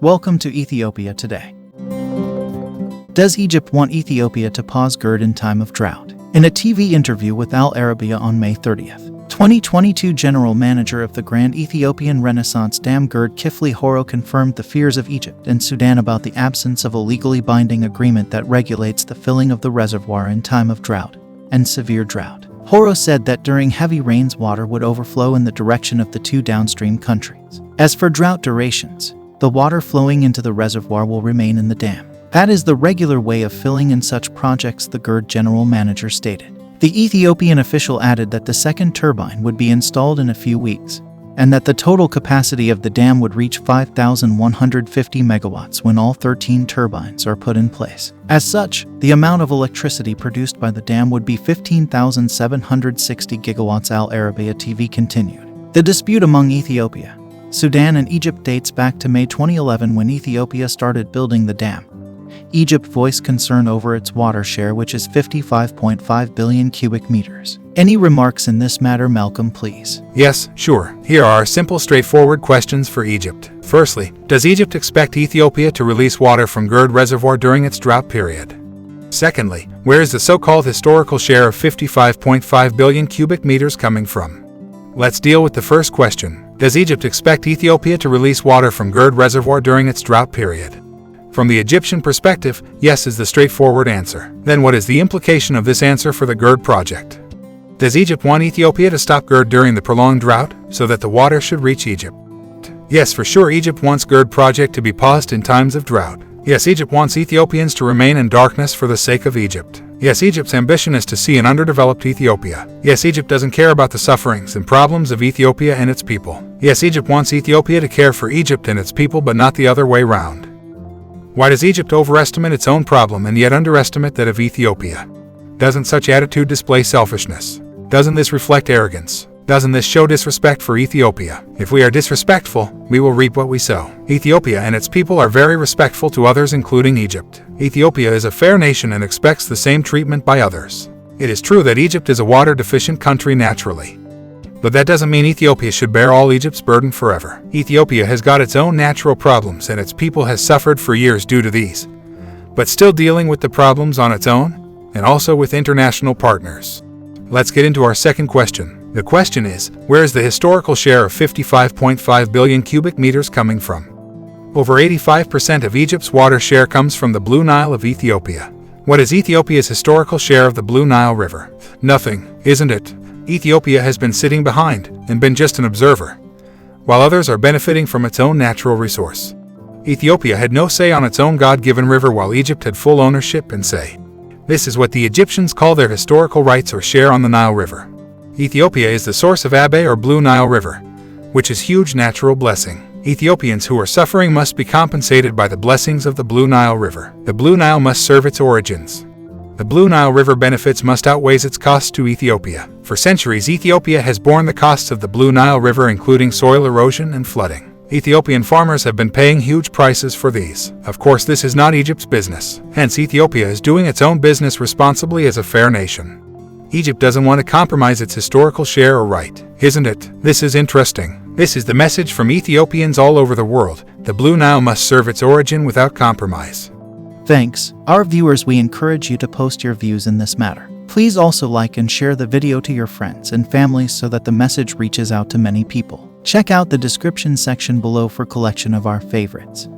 Welcome to Ethiopia Today. Does Egypt want Ethiopia to pause GERD in time of drought? In a TV interview with Al Arabiya on May 30th, 2022, General Manager of the Grand Ethiopian Renaissance Dam GERD Kifli Horo confirmed the fears of Egypt and Sudan about the absence of a legally binding agreement that regulates the filling of the reservoir in time of drought and severe drought. Horo said that during heavy rains, water would overflow in the direction of the two downstream countries. As for drought durations, the water flowing into the reservoir will remain in the dam. That is the regular way of filling in such projects, the GERD general manager stated. The Ethiopian official added that the second turbine would be installed in a few weeks, and that the total capacity of the dam would reach 5,150 megawatts when all 13 turbines are put in place. As such, the amount of electricity produced by the dam would be 15,760 gigawatts. Al Arabiya TV continued. The dispute among Ethiopia, Sudan and Egypt dates back to May 2011 when Ethiopia started building the dam. Egypt voiced concern over its water share, which is 55.5 billion cubic meters. Any remarks in this matter, Malcolm, please? Yes, sure. Here are simple, straightforward questions for Egypt. Firstly, does Egypt expect Ethiopia to release water from GERD reservoir during its drought period? Secondly, where is the so-called historical share of 55.5 billion cubic meters coming from? Let's deal with the first question. Does Egypt expect Ethiopia to release water from GERD reservoir during its drought period? From the Egyptian perspective, yes is the straightforward answer. Then what is the implication of this answer for the GERD project? Does Egypt want Ethiopia to stop GERD during the prolonged drought, so that the water should reach Egypt? Yes, for sure, Egypt wants GERD project to be paused in times of drought. Yes, Egypt wants Ethiopians to remain in darkness for the sake of Egypt. Yes, Egypt's ambition is to see an underdeveloped Ethiopia. Yes, Egypt doesn't care about the sufferings and problems of Ethiopia and its people. Yes, Egypt wants Ethiopia to care for Egypt and its people, but not the other way round. Why does Egypt overestimate its own problem and yet underestimate that of Ethiopia? Doesn't such attitude display selfishness? Doesn't this reflect arrogance? Doesn't this show disrespect for Ethiopia? If we are disrespectful, we will reap what we sow. Ethiopia and its people are very respectful to others, including Egypt. Ethiopia is a fair nation and expects the same treatment by others. It is true that Egypt is a water-deficient country naturally, but that doesn't mean Ethiopia should bear all Egypt's burden forever. Ethiopia has got its own natural problems and its people has suffered for years due to these, but still dealing with the problems on its own and also with international partners. Let's get into our second question. The question is, where is the historical share of 55.5 billion cubic meters coming from? Over 85% of Egypt's water share comes from the Blue Nile of Ethiopia. What is Ethiopia's historical share of the Blue Nile River? Nothing, isn't it? Ethiopia has been sitting behind and been just an observer, while others are benefiting from its own natural resource. Ethiopia had no say on its own God-given river, while Egypt had full ownership and say. This is what the Egyptians call their historical rights or share on the Nile River. Ethiopia is the source of Abiy or Blue Nile River, which is huge natural blessing. Ethiopians who are suffering must be compensated by the blessings of the Blue Nile River. The Blue Nile must serve its origins. The Blue Nile River benefits must outweigh its costs to Ethiopia. For centuries, Ethiopia has borne the costs of the Blue Nile River, including soil erosion and flooding. Ethiopian farmers have been paying huge prices for these. Of course, this is not Egypt's business. Hence, Ethiopia is doing its own business responsibly as a fair nation. Egypt doesn't want to compromise its historical share or right, isn't it? This is interesting. This is the message from Ethiopians all over the world. The Blue Nile must serve its origin without compromise. Thanks. Our viewers, we encourage you to post your views in this matter. Please also like and share the video to your friends and families so that the message reaches out to many people. Check out the description section below for collection of our favorites.